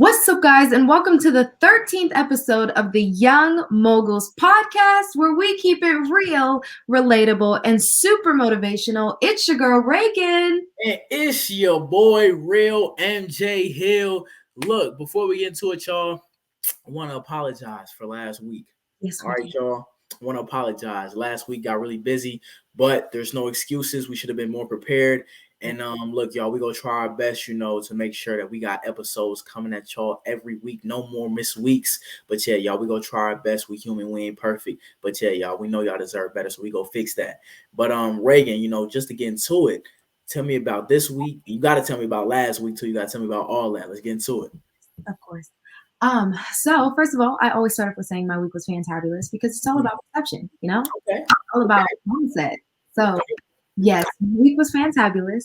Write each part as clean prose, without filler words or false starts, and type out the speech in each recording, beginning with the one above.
What's up, guys, and welcome to the 13th episode of the Young Moguls podcast, where we keep it real, relatable, and super motivational. It's your girl, Reagan. And it's your boy, Real MJ Hill. Look, before we get into it, y'all, I want to apologize for last week. Yes, All right, y'all. I want to apologize. Last week got really busy, but there's no excuses. We should have been more prepared. And look, y'all, we gonna try our best, to make sure that we got episodes coming at y'all every week. No more missed weeks. But yeah, y'all, we gonna try our best. We human, we ain't perfect. But yeah, y'all, we know y'all deserve better, so we go fix that. But Reagan, just to get into it, tell me about this week. You gotta tell me about last week too. You gotta tell me about all that. Let's get into it. Of course. So first of all, I always start off with saying my week was fantabulous because it's all about perception, Okay. all about mindset. So yes, my week was fantabulous.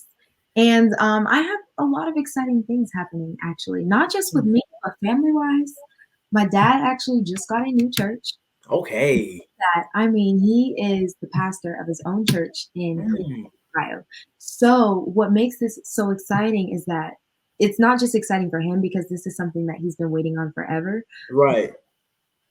And I have a lot of exciting things happening, actually, not just with me, but family-wise. My dad actually just got a new church. Okay. He is the pastor of his own church in Cleveland, Ohio. So what makes this so exciting is that it's not just exciting for him because this is something that he's been waiting on forever. Right.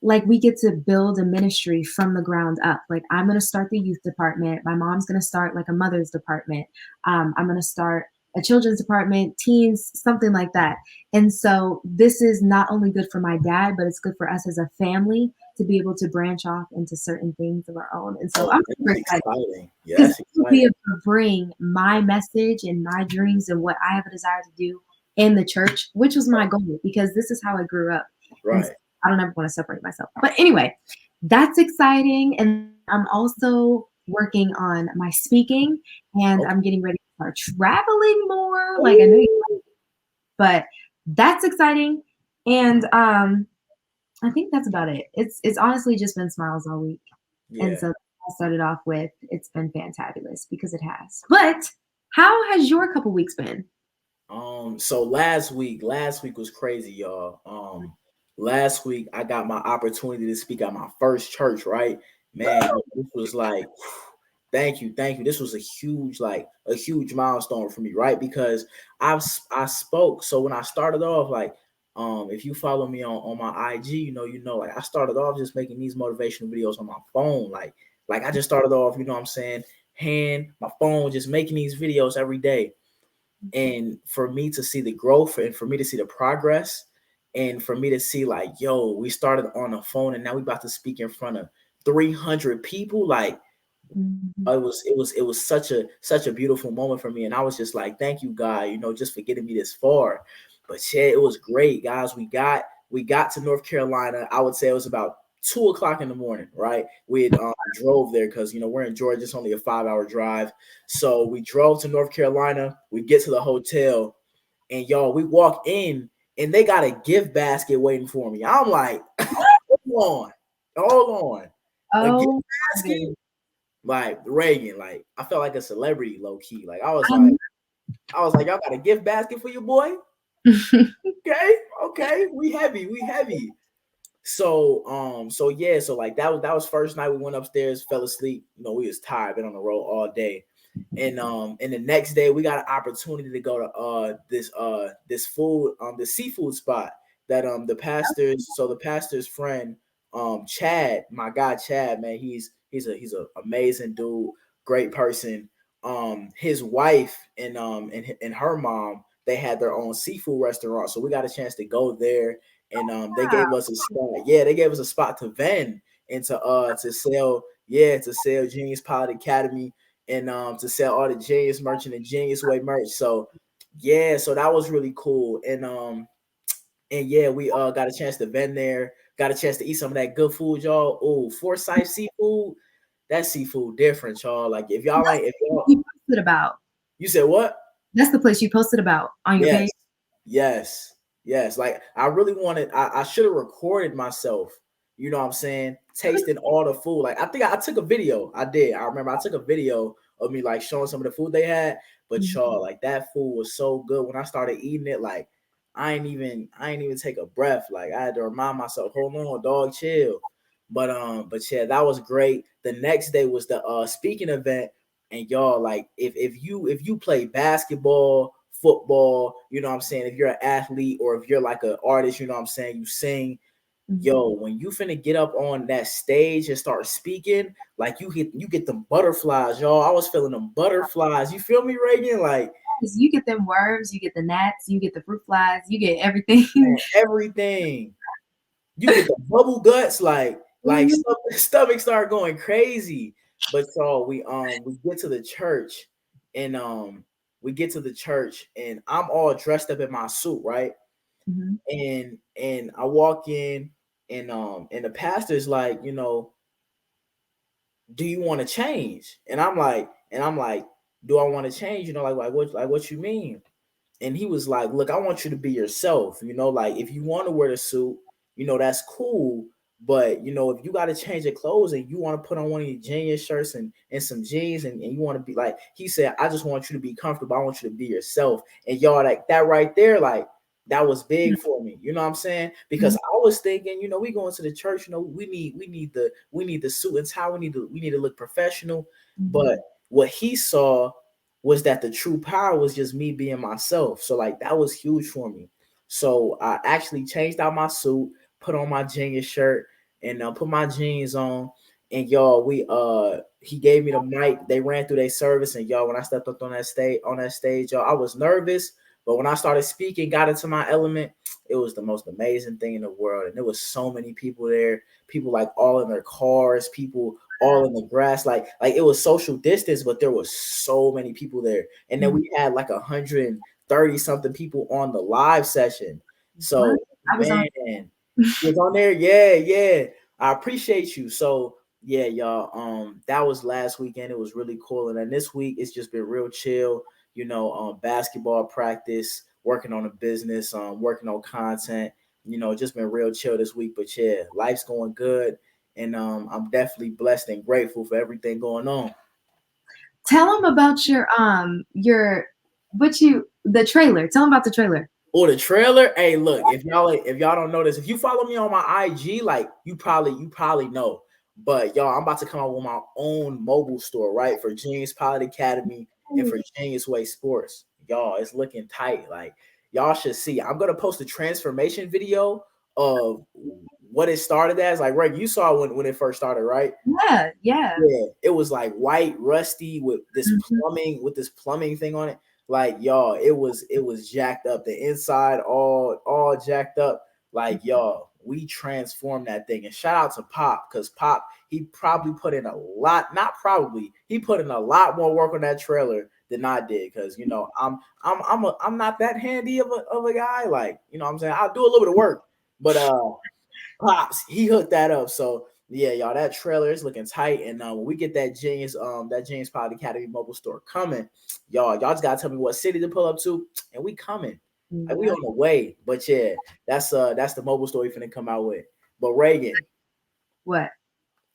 Like, we get to build a ministry from the ground up. Like, I'm going to start the youth department. My mom's going to start like a mother's department. I'm going to start a children's department, teens, something like that. And so this is not only good for my dad, but it's good for us as a family to be able to branch off into certain things of our own. And so I'm super excited. Yes, to be able to bring my message and my dreams and what I have a desire to do in the church, which was my goal, because this is how I grew up. Right. So I don't ever want to separate myself. But anyway, that's exciting. And I'm also working on my speaking, and I'm getting ready to start traveling more. Like, I know you like it, but that's exciting. And I think that's about it. It's honestly just been smiles all week. Yeah. And so I started off with, it's been fantabulous, because it has. But how has your couple weeks been? So last week was crazy, y'all. Last week I got my opportunity to speak at my first church, right? Man, this was like, thank you. This was a huge milestone for me, right? Because I spoke. So when I started off, like, if you follow me on my IG, like I started off just making these motivational videos on my phone. Like I just started off, you know what I'm saying, my phone, just making these videos every day. And for me to see the growth and for me to see the progress and for me to see like, yo, we started on the phone and now we about to speak in front of 300 people. Like, it was such a beautiful moment for me. And I was just like, thank you, God, just for getting me this far. But yeah, it was great, guys. We got to North Carolina. I would say it was about 2:00 in the morning, right? We had drove there because we're in Georgia. It's only a 5-hour drive. So we drove to North Carolina. We get to the hotel, and y'all, we walk in, and they got a gift basket waiting for me. I'm like, hold on. A gift basket? Like, Reagan, like, I felt like a celebrity, low key. Like, I was like, y'all got a gift basket for your boy? Okay, we heavy. So yeah, so like that was first night. We went upstairs, fell asleep. We was tired, been on the road all day. And the next day we got an opportunity to go to this food, the seafood spot that the pastor's friend, Chad, my guy Chad, man, he's a amazing dude, great person. His wife and her mom, they had their own seafood restaurant, so we got a chance to go there. And they gave us a spot. Yeah, they gave us a spot to vend and to sell Genius Pilot Academy and to sell all the Genius merch and the Genius Way merch. So yeah, so that was really cool. And yeah, we got a chance to vend there, got a chance to eat some of that good food, y'all. Oh, Forsyth seafood, that seafood different, y'all. Like, if y'all like, if y'all you posted about. You said what? That's the place you posted about on your page. Yes. Like, I really wanted, I should have recorded myself, you know what I'm saying, tasting all the food. Like, I think I took a video. I did. I remember I took a video of me like showing some of the food they had. But y'all, like, that food was so good. When I started eating it, like, I ain't even take a breath. Like, I had to remind myself, hold on, dog, chill. But yeah, that was great. The next day was the speaking event. And y'all, like, if you play basketball, football, you know what I'm saying, if you're an athlete or if you're like an artist, you know what I'm saying, you sing, Mhm. yo, when you finna get up on that stage and start speaking, like you get them butterflies, y'all. I was feeling them butterflies. You feel me, Reagan? Like, You get them worms, you get the gnats, you get the fruit flies, you get everything. man, everything. You get the bubble guts, like Mhm. stomach start going crazy. But so we get to the church and we get to the church and I'm all dressed up in my suit, right? Mhm. And I walk in and the pastor's like, do you want to change? And I'm like, do I want to change? Like what you mean? And he was like, look, I want you to be yourself. Like if you want to wear the suit, that's cool. But if you got to change your clothes and you want to put on one of your Genius shirts and some jeans and you want to be like, he said, I just want you to be comfortable. I want you to be yourself. And y'all, like that right there, like that was big for me. You know what I'm saying? Because Mhm. I was thinking, we going to the church, we need the suit and tie. We need to look professional. But Mhm. what he saw was that the true power was just me being myself. So like that was huge for me. So I actually changed out my suit, put on my Genius shirt, and put my jeans on. And y'all, we he gave me the mic. They ran through their service, and y'all, when I stepped up on that stage, y'all, I was nervous, but when I started speaking, got into my element, it was the most amazing thing in the world. And there was so many people there, people like all in their cars, people all in the grass, like it was social distance, but there was so many people there. And then Mhm. we had like 130 something people on the live session. What? So I was on. man, you was on there, yeah. I appreciate you. So yeah, y'all. That was last weekend. It was really cool. And then this week it's just been real chill. Basketball practice, working on a business, working on content. Just been real chill this week. But yeah, life's going good, and I'm definitely blessed and grateful for everything going on. Tell them about your what you the trailer. Tell them about the trailer. Or the trailer. Hey, look, if y'all don't know this, if you follow me on my IG, like you probably know. But y'all, I'm about to come out with my own mobile store, right? For Genius Pilot Academy and for Genius Way Sports. Y'all, it's looking tight. Like y'all should see. I'm gonna post a transformation video of what it started as. Like, right, you saw when it first started, right? Yeah, yeah. Yeah, it was like white, rusty with this Mhm. plumbing thing on it. Like y'all, it was jacked up. The inside all jacked up. Like y'all, we transformed that thing. And shout out to Pop, because Pop, he probably put in a lot, not probably, he put in a lot more work on that trailer than I did. Because I'm not that handy of a guy. Like, what I'm saying, I'll do a little bit of work, but Pops, he hooked that up. So yeah, y'all, that trailer is looking tight. And when we get that James Pod Academy mobile store coming, y'all just gotta tell me what city to pull up to, and we coming. Like we Yep. on the way. But yeah, that's the mobile store we finna come out with. But Reagan, What?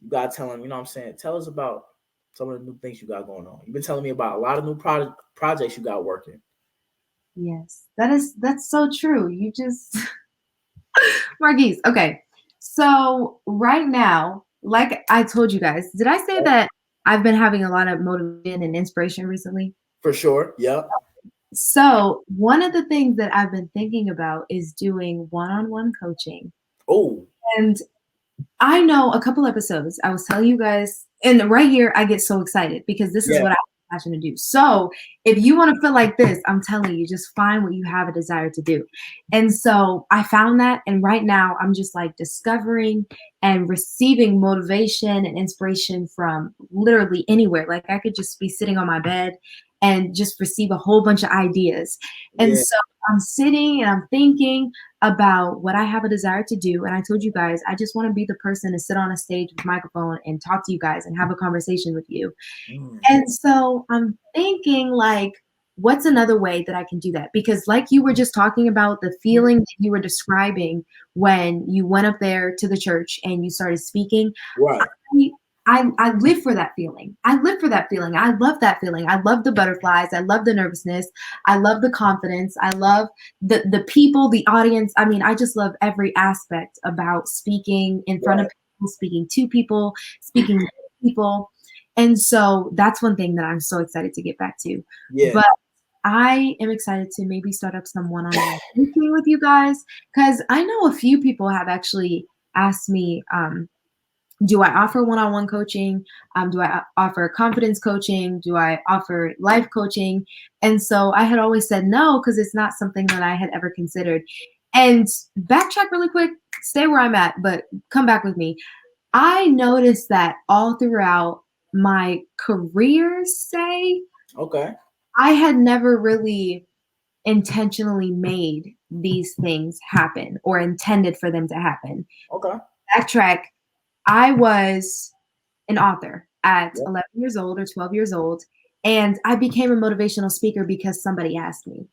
you gotta tell him, you know what I'm saying? Tell us about some of the new things you got going on. You've been telling me about a lot of new projects you got working. Yes. That's so true. You just Marquise. Okay. So right now, like I told you guys, did I say that I've been having a lot of motivation and inspiration recently? For sure. Yep. So one of the things that I've been thinking about is doing one-on-one coaching. Oh, And I know a couple episodes, I was telling you guys, and right here, I get so excited because this is yeah. what I'm passionate to do. So if you want to feel like this, I'm telling you, just find what you have a desire to do. And so I found that. And right now, I'm just like discovering and receiving motivation and inspiration from literally anywhere. Like I could just be sitting on my bed and just receive a whole bunch of ideas. And Yeah. so I'm sitting and I'm thinking about what I have a desire to do. And I told you guys, I just want to be the person to sit on a stage with a microphone and talk to you guys and have a conversation with you. Mm, And so I'm thinking, like, what's another way that I can do that? Because, like you were just talking about the feeling that you were describing when you went up there to the church and you started speaking, right. I live for that feeling. I live for that feeling. I love that feeling. I love the butterflies. I love the nervousness. I love the confidence. I love the people, the audience. I mean, I just love every aspect about speaking in front of Right. people, speaking to people, speaking with people. And so that's one thing that I'm so excited to get back to. Yeah. But I am excited to maybe start up some one-on-one coaching with you guys because I know a few people have actually asked me, do I offer one-on-one coaching? Do I offer confidence coaching? Do I offer life coaching? And so I had always said no because it's not something that I had ever considered. And backtrack really quick, stay where I'm at, but come back with me. I noticed that all throughout my career, say, Okay. I had never really intentionally made these things happen or intended for them to happen. Okay. Backtrack, I was an author at Yeah. 11 years old or 12 years old, and I became a motivational speaker because somebody asked me.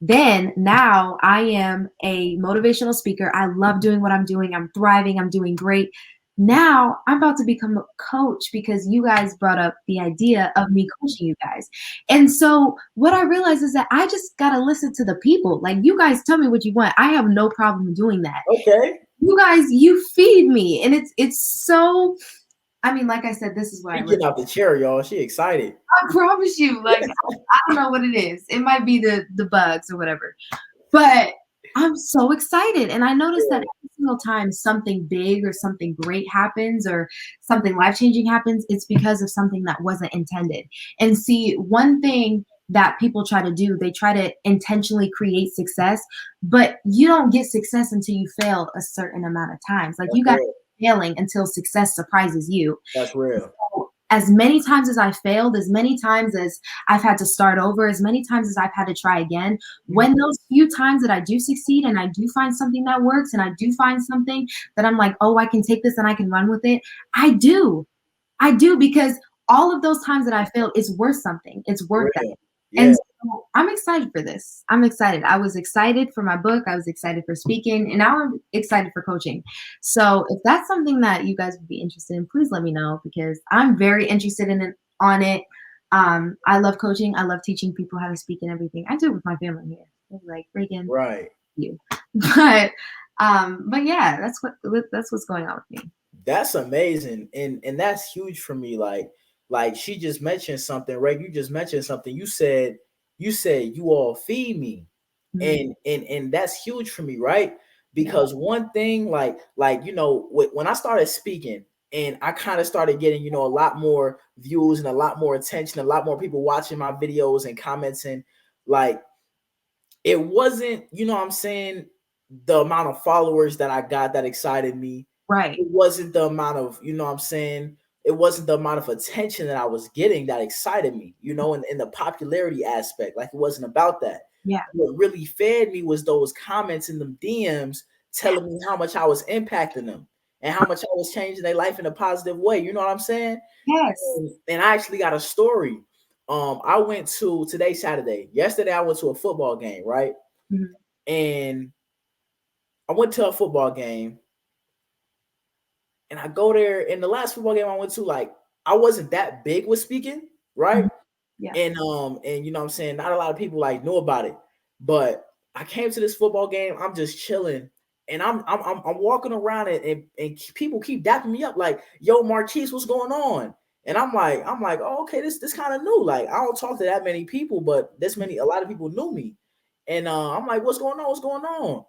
Then now I am a motivational speaker. I love doing what I'm doing. I'm thriving. I'm doing great. Now I'm about to become a coach because you guys brought up the idea of me coaching you guys. And so what I realized is that I just got to listen to the people. Like you guys tell me what you want. I have no problem doing that. Okay. You guys, you feed me. And it's so, I mean, like I said, this is what I She live. getting out the chair, y'all. She excited. I promise you, like I don't know what it is. It might be the bugs or whatever. But I'm so excited, and I noticed that every single time something big or something great happens or something life-changing happens, it's because of something that wasn't intended. And see, one thing that people try to do, they try to intentionally create success, but you don't get success until you fail a certain amount of times. Like That's you got real. failing until success surprises you. That's real. So, as many times as I failed, as many times as I've had to start over, as many times as I've had to try again, when those few times that I do succeed and I do find something that works and I do find something that I'm like, oh, I can take this and I can run with it, I do. I do because all of those times that I failed, it's worth something. It's worth that. Real. Yeah. And so I'm excited for this. I'm excited. I was excited for my book. I was excited for speaking, and now I'm excited for coaching. So if that's something that you guys would be interested in, please let me know because I'm very interested in it on it. I love coaching. I love teaching people how to speak and everything. I do it with my family here. They're like, Reagan, Right. you. But yeah, that's what's going on with me. That's amazing. And that's huge for me. Like she just mentioned something, right? You just mentioned something. You said you all feed me. Mhm. And that's huge for me, right? Because one thing, like when I started speaking and I kind of started getting, a lot more views and a lot more attention, a lot more people watching my videos and commenting, like it wasn't, what I'm saying, the amount of followers that I got that excited me. Right. It wasn't the amount of, what I'm saying, it wasn't the amount of attention that I was getting that excited me, in the popularity aspect. Like it wasn't about that. Yeah. What really fed me was those comments in the DMs telling me how much I was impacting them and how much I was changing their life in a positive way. You know what I'm saying? Yes. And I actually got a story. I went to today, Saturday. Yesterday, I went to a football game, right? Mhm. And I went to a football game, and I go there. In the last football game I went to, like I wasn't that big with speaking, right? Mhm. Yeah. And what I'm saying, not a lot of people like knew about it. But I came to this football game. I'm just chilling, and I'm walking around and people keep dapping me up, like, "Yo, Marquise, what's going on?" And I'm like, oh, okay, this kind of new. Like I don't talk to that many people, but a lot of people knew me. And I'm like, what's going on? What's going on?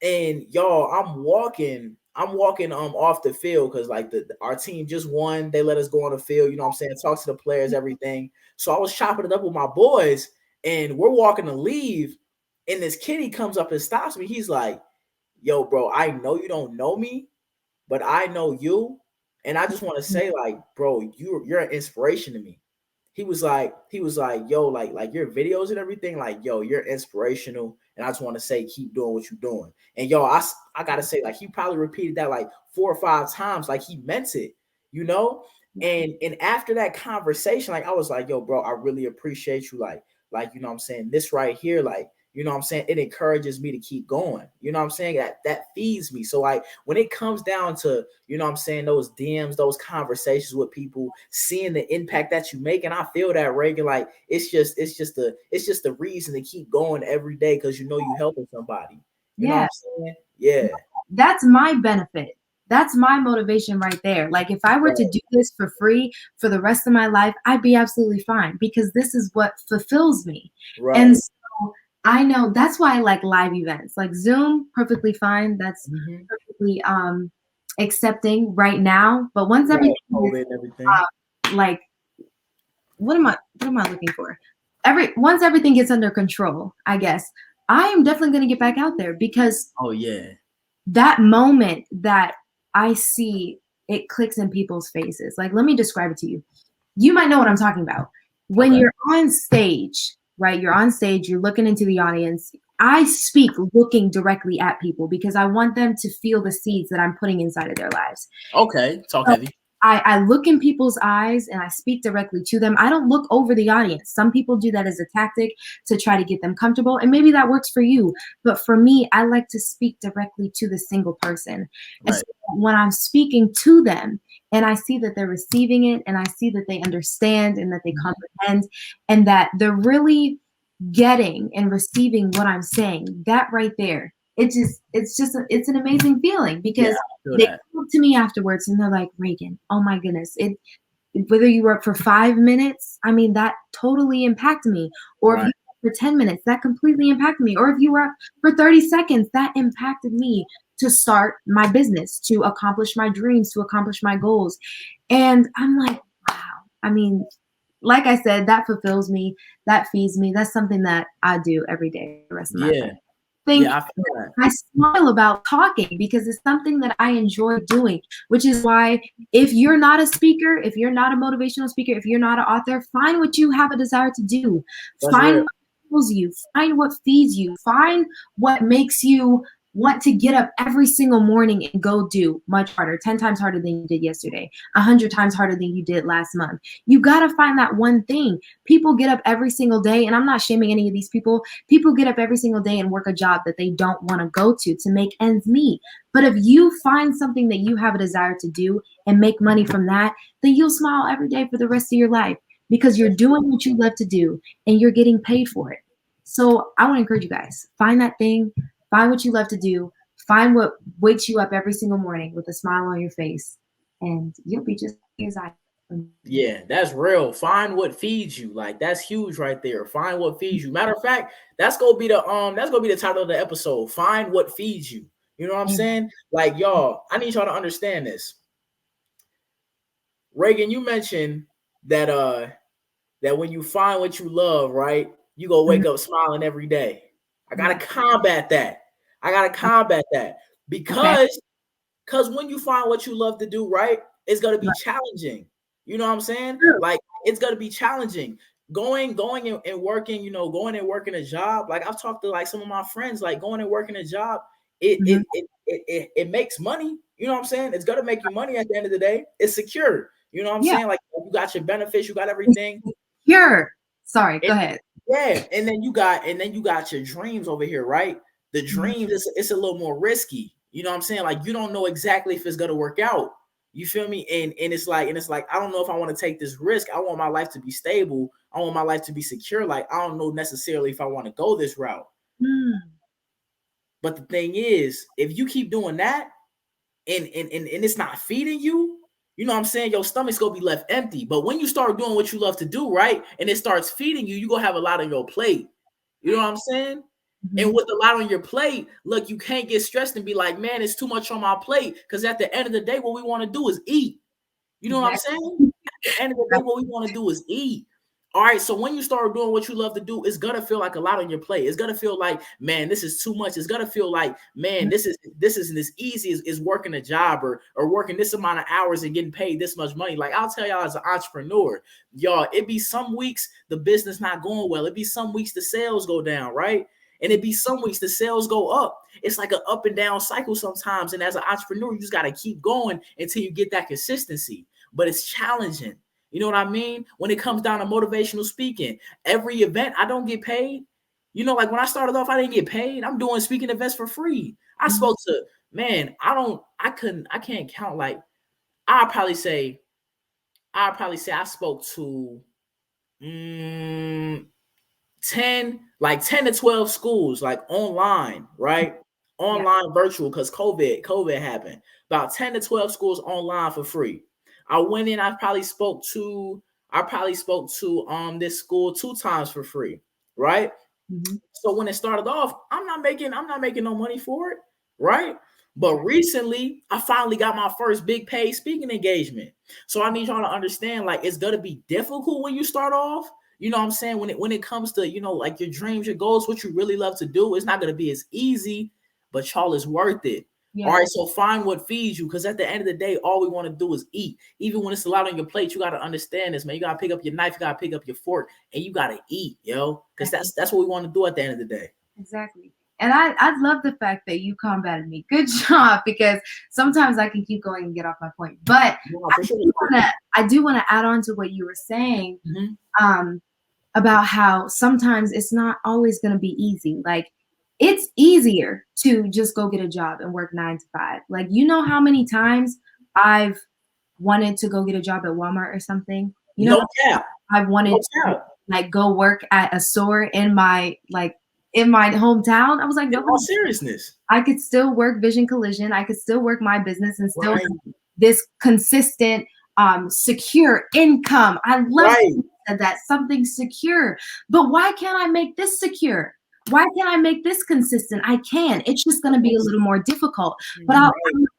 And y'all, I'm walking off the field because like our team just won. They let us go on the field, what I'm saying, talk to the players, everything. So I was chopping it up with my boys, and we're walking to leave, and this kitty comes up and stops me. He's like, "Yo, bro, I know you don't know me, but I know you, and I just want to say, like, bro, you're an inspiration to me." He was like, "Yo, like your videos and everything, like, yo, you're inspirational, and I just want to say, keep doing what you're doing." And yo, I gotta say, like, he probably repeated that like 4 or 5 times, like he meant it, you know. Yeah. And after that conversation, like I was like, "Yo, bro, I really appreciate you, like what I'm saying, this right here, like." What I'm saying? It encourages me to keep going. You know what I'm saying? That feeds me. So like when it comes down to, what I'm saying, those DMs, those conversations with people, seeing the impact that you make, and I feel that, Reagan, like it's just the reason to keep going every day because you helping somebody. You know what Yeah. I'm saying? Yeah. That's my benefit. That's my motivation right there. Like if I were to Right. do this for free for the rest of my life, I'd be absolutely fine because this is what fulfills me. And Right. so I know that's why I like live events. Like Zoom, perfectly fine. That's Mm-hmm. perfectly accepting right now. But once Right. everything is COVID and everything. like what am I looking for? Once everything gets under control, I guess, I am definitely gonna get back out there because Oh yeah. that moment that I see it clicks in people's faces. Like, let me describe it to you. You might know what I'm talking about. When Okay. you're on stage, right? You're on stage, you're looking into the audience. I speak looking directly at people because I want them to feel the seeds that I'm putting inside of their lives. Okay. Talk So heavy. I look in people's eyes and I speak directly to them. I don't look over the audience. Some people do that as a tactic to try to get them comfortable, and maybe that works for you. But for me, I like to speak directly to the single person. And so Right. when I'm speaking to them and I see that they're receiving it and I see that they understand and that they comprehend and that they're really getting and receiving what I'm saying, that right there, it's an amazing feeling Yeah, because I feel they that. come up to me afterwards and they're like, Reagan, oh my goodness, whether you were up for 5 minutes, I mean, that totally impacted me. Or if you Right. were up for 10 minutes, that completely impacted me. Or if you were up for 30 seconds, that impacted me to start my business, to accomplish my dreams, to accomplish my goals. And I'm like, wow. I mean, like I said, that fulfills me, that feeds me. That's something that I do every day for the rest of my Yeah. life. Think Yeah, I feel that. I smile about talking because it's something that I enjoy doing, which is why if you're not a speaker, if you're not a motivational speaker, if you're not an author, find what you have a desire to do. That's Find real. what fuels you, find what feeds you, find what makes you want to get up every single morning and go do much harder, 10 times harder than you did yesterday, 100 times harder than you did last month. You got to find that one thing. People get up every single day, and I'm not shaming any of these people. People get up every single day and work a job that they don't want to go to make ends meet. But if you find something that you have a desire to do and make money from that, then you'll smile every day for the rest of your life because you're doing what you love to do and you're getting paid for it. So I want to encourage you guys, find that thing, find what you love to do, find what wakes you up every single morning with a smile on your face, and you'll be just as I am. Yeah, that's real. Find what feeds you. Like that's huge right there. Find what feeds you. Matter of fact, that's gonna be the title of the episode. Find what feeds you. You know what I'm saying? Like y'all, I need y'all to understand this. Reagan, you mentioned that that when you find what you love, right, you go wake up smiling every day. I gotta Yeah. combat that. I gotta combat that Okay. because when you find what you love to do, right, it's gonna be Right. challenging. You know what I'm saying? True. Like it's gonna be challenging. Going and working, going and working a job. Like I've talked to like some of my friends, like going and working a job, it Mhm. it it it, it, it makes money. You know what I'm saying? It's gonna make you money at the end of the day. It's secure. You know what I'm Yeah. saying? Like you got your benefits, you got everything. Secure. Sorry, go And ahead. yeah, and then you got your dreams over here, right? The Mhm. dreams it's a little more risky. You know what I'm saying? Like you don't know exactly if it's gonna work out. You feel me? And it's like I don't know if I want to take this risk. I want my life to be stable. I want my life to be secure. Like I don't know necessarily if I want to go this route. Mm. But the thing is, if you keep doing that and it's not feeding you, you know what I'm saying? Your stomach's gonna be left empty. But when you start doing what you love to do, right, and it starts feeding you, you gonna have a lot on your plate. You know what I'm saying? And Mhm. with a lot on your plate, look, you can't get stressed and be like, man, it's too much on my plate. Because at the end of the day, what we want to do is eat. You know what I'm Exactly. saying? At the end of the day, what we want to do is eat. All right. So when you start doing what you love to do, it's gonna feel like a lot on your plate. It's gonna feel like, man, this is too much. It's gonna feel like, man, this isn't as easy as working a job or working this amount of hours and getting paid this much money. Like I'll tell y'all as an entrepreneur, y'all, it be some weeks the business not going well. It be some weeks the sales go down, right? And it be some weeks the sales go up. It's like an up and down cycle sometimes. And as an entrepreneur, you just got to keep going until you get that consistency. But it's challenging. You know what I mean? When it comes down to motivational speaking, every event I don't get paid. You know, like when I started off, I didn't get paid. I'm doing speaking events for free. I Mhm. spoke to, man, I can't count. Like I'll probably say, I spoke to mm, 10 to 12 schools, like online, right? online virtual, because COVID happened. About 10 to 12 schools online for free. I went in, I probably spoke to this school 2 times for free, right? Mm-hmm. So when it started off, I'm not making no money for it, right? But recently, I finally got my first big paid speaking engagement. So I need y'all to understand, like, it's gonna be difficult when you start off. You know what I'm saying? When it comes to, like, your dreams, your goals, what you really love to do, it's not gonna be as easy, but y'all, is worth it. Yeah. All right, so find what feeds you, because at the end of the day, all we want to do is eat. Even when it's a lot on your plate, you got to understand this, man. You got to pick up your knife, you got to pick up your fork, and you got to eat, yo, because that's what we want to do at the end of the day. Exactly. And I love the fact that you combated me. Good job, because sometimes I can keep going and get off my point. But I do want to add on to what you were saying, about how sometimes it's not always going to be easy. Like, it's easier to just go get a job and work 9 to 5. Like, you know how many times I've wanted to go get a job at Walmart or something? You know, I've wanted to like go work at a store in my hometown. I was like, no, all seriousness, I could still work Vision Collision. I could still work my business and still have this consistent, secure income. I love that, something secure. But why can't I make this secure? Why can't I make this consistent? I can. It's just going to be a little more difficult. But I'll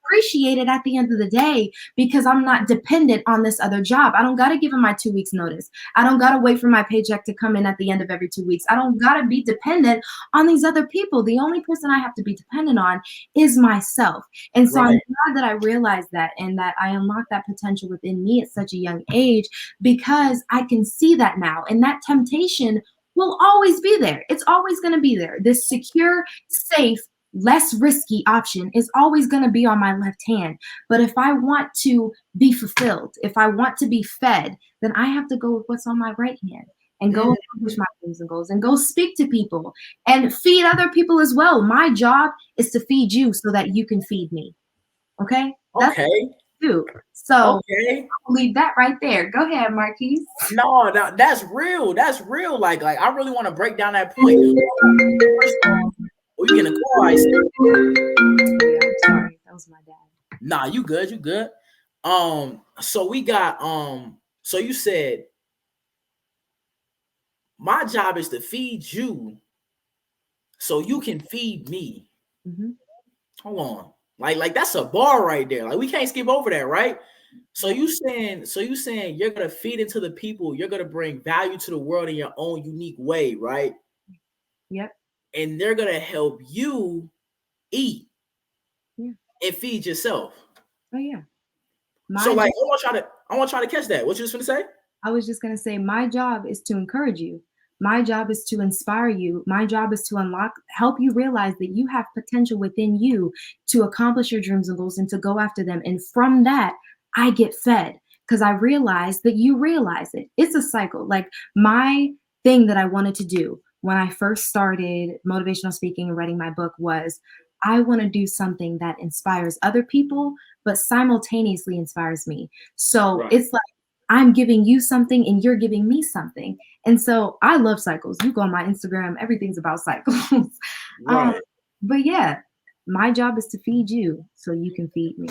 appreciate it at the end of the day, because I'm not dependent on this other job. I don't got to give them my 2 weeks notice. I don't got to wait for my paycheck to come in at the end of every 2 weeks. I don't got to be dependent on these other people. The only person I have to be dependent on is myself. And so I'm glad that I realized that, and that I unlocked that potential within me at such a young age, because I can see that now. And that temptation will always be there. It's always going to be there. This secure, safe, less risky option is always going to be on my left hand. But if I want to be fulfilled, if I want to be fed, then I have to go with what's on my right hand and go accomplish my dreams and goals and go speak to people and feed other people as well. My job is to feed you so that you can feed me. Okay? That's what I do. So I'll leave that right there. Go ahead, Marquise. No, that's real. That's real. Like I really want to break down that point. We getting a call. I'm sorry. That was my dad. Nah, you good. You good. So we got so you said my job is to feed you so you can feed me. Hold on. Like that's a bar right there. Like, we can't skip over that, right? So you saying you're gonna feed into the people, you're gonna bring value to the world in your own unique way, right? Yep. And they're gonna help you eat and feed yourself. Oh yeah. So like, I want y'all to catch that. What you was gonna say? I was just gonna say, my job is to encourage you. My job is to inspire you. My job is to help you realize that you have potential within you to accomplish your dreams and goals and to go after them. And from that, I get fed, because I realize that you realize it. It's a cycle. Like, my thing that I wanted to do when I first started motivational speaking and writing my book was, I want to do something that inspires other people, but simultaneously inspires me. So it's like, I'm giving you something and you're giving me something. And so I love cycles. You go on my Instagram, everything's about cycles. But yeah, my job is to feed you so you can feed me.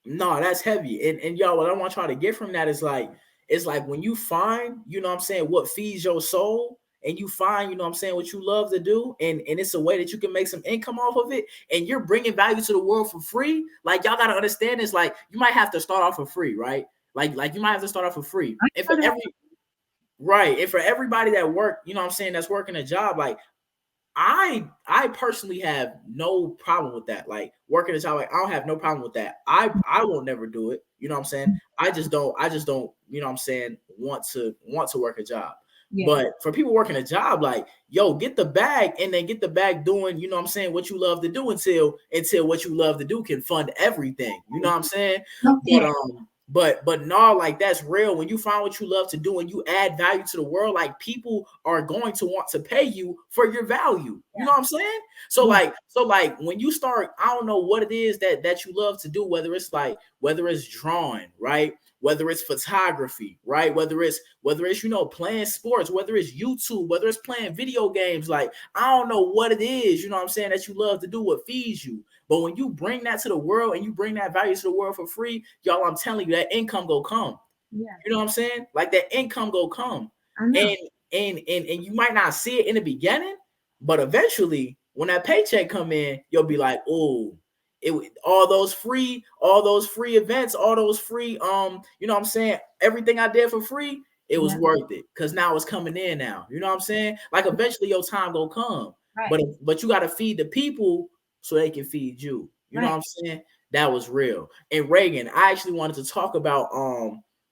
No, that's heavy. And y'all, what I want y'all to get from that is like, it's like when you find, you know what I'm saying, what feeds your soul, and you find, you know what I'm saying, what you love to do, and it's a way that you can make some income off of it, and you're bringing value to the world for free. Like, y'all got to understand this. Like, you might have to start off for free, right? Like you might have to start off for free. And for everybody that work, you know what I'm saying, that's working a job, like, I personally have no problem with that. Like, working a job, like, I don't have no problem with that. I will never do it. You know what I'm saying? I just don't, you know what I'm saying, want to work a job. But for people working a job, like, yo, get the bag, and then get the bag doing, you know what I'm saying, what you love to do until what you love to do can fund everything. You know what I'm saying? But no, like that's real. When you find what you love to do and you add value to the world, like people are going to want to pay you for your value. You know what I'm saying? So Yeah. like when you start, I don't know what it is that you love to do, whether it's drawing, right? Whether it's photography, right? Whether it's playing sports, whether it's YouTube, whether it's playing video games, like I don't know what it is, you know what I'm saying, that you love to do, what feeds you. But when you bring that to the world and you bring that value to the world for free, y'all, I'm telling you, that income go come. Yeah. You know what I'm saying? Like that income go come. I know. And you might not see it in the beginning, but eventually when that paycheck come in, you'll be like, oh, it all those free events, all those free you know what I'm saying, everything I did for free, it was Yeah. worth it because now it's coming in now. You know what I'm saying? Like eventually your time gonna come. Right. But you gotta feed the people so they can feed you. You know Right. what I'm saying? That was real. And Reagan, I actually wanted to talk about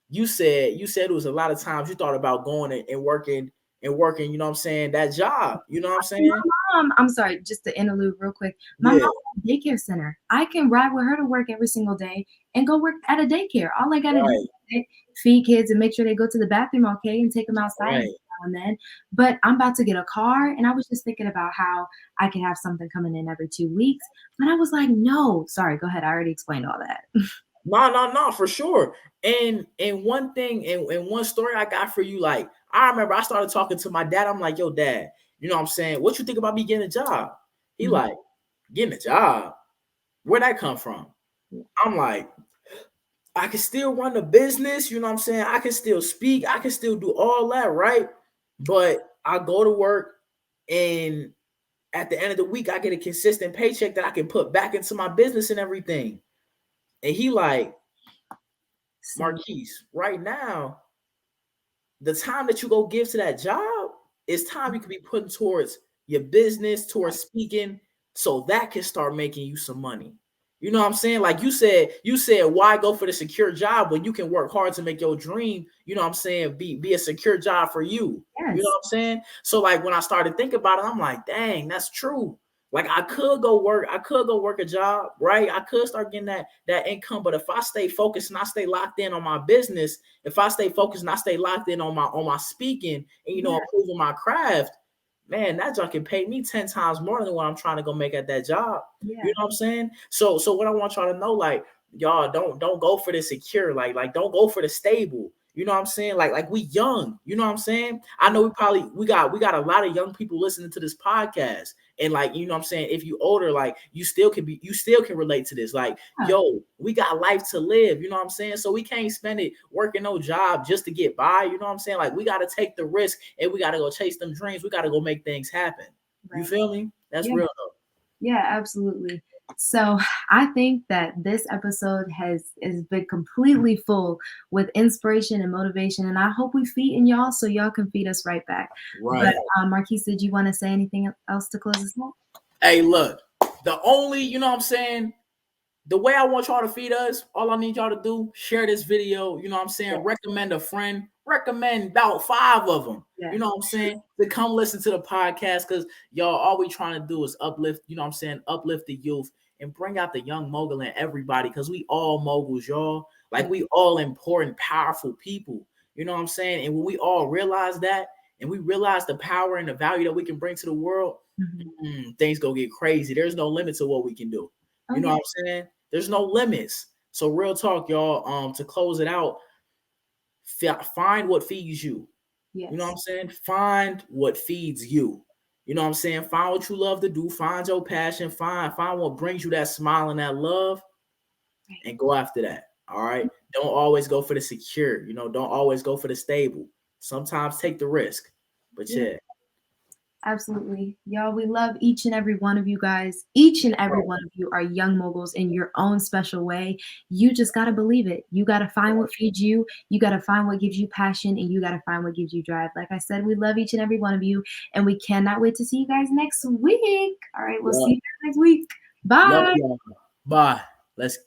you said it was a lot of times you thought about going and working, you know what I'm saying, that job. You know what I'm saying? My mom, I'm sorry, just to interlude real quick. My mom's Yeah, at a daycare center. I can ride with her to work every single day and go work at a daycare. All I gotta do right, is feed kids and make sure they go to the bathroom okay and take them outside every right. now and then. But I'm about to get a car, and I was just thinking about how I could have something coming in every 2 weeks. But I was like, no. Sorry, go ahead. I already explained all that. No, for sure. And one thing and one story I got for you, like I remember I started talking to my dad. I'm like, yo, dad, you know what I'm saying? What you think about me getting a job? He Mhm. like, getting a job? Where'd that come from? I'm like, I can still run the business, you know what I'm saying? I can still speak, I can still do all that, right? But I go to work and at the end of the week, I get a consistent paycheck that I can put back into my business and everything. And he like, So, Marquise, right now, the time that you go give to that job is time you could be putting towards your business, towards speaking, so that can start making you some money. You know what I'm saying? Like you said, why go for the secure job when you can work hard to make your dream, you know what I'm saying, be a secure job for you. You know yes. what I'm saying? So like when I started thinking about it, I'm like, dang, that's true. Like I could go work a job, right? I could start getting that income, but if I stay focused and I stay locked in on my business, if I stay focused and I stay locked in on my speaking and Yeah. improving my craft, man, that job can pay me 10 times more than what I'm trying to go make at that job. You Yeah. know what I'm saying? So what I want y'all to know, like, y'all don't go for the secure, like don't go for the stable. You know what I'm saying? Like we young, you know what I'm saying? I know we got a lot of young people listening to this podcast. And like, you know what I'm saying, if you older, like you still can relate to this. Like, Yeah. yo, we got life to live, you know what I'm saying? So we can't spend it working no job just to get by, you know what I'm saying? Like we gotta take the risk and we gotta go chase them dreams. We gotta go make things happen. You Right. feel me? That's Yeah. real though. Yeah, absolutely. So I think that this episode has been completely full with inspiration and motivation, and I hope we feed in y'all so y'all can feed us right back. But Right. Marquise, did you want to say anything else to close this out? Hey, look, the only, you know what I'm saying, the way I want y'all to feed us, all I need y'all to do, share this video, you know what I'm saying, recommend a friend, recommend about 5 of them, Yeah. you know what I'm saying, to come listen to the podcast, because y'all, all we trying to do is uplift, you know what I'm saying, uplift the youth and bring out the young mogul and everybody, because we all moguls, y'all. Like, we all important, powerful people, you know what I'm saying? And when we all realize that, and we realize the power and the value that we can bring to the world, Mhm. things go get crazy. There's no limit to what we can do. Oh You know yeah. what I'm saying? There's no limits. So real talk, y'all. To close it out, find what feeds you. You know what Yes. I'm saying? Find what feeds you. You know what I'm saying? Find what you love to do. Find your passion. Find what brings you that smile and that love, Right. and go after that. All right. Don't always go for the secure. Don't always go for the stable. Sometimes take the risk. But Yeah. yeah. Absolutely. Y'all, we love each and every one of you guys. Each and every one of you are young moguls in your own special way. You just got to believe it. You got to find what feeds you. You got to find what gives you passion, and you got to find what gives you drive. Like I said, we love each and every one of you, and we cannot wait to see you guys next week. All right, we'll see Love, you guys next week. love Bye. y'all. Bye. Let's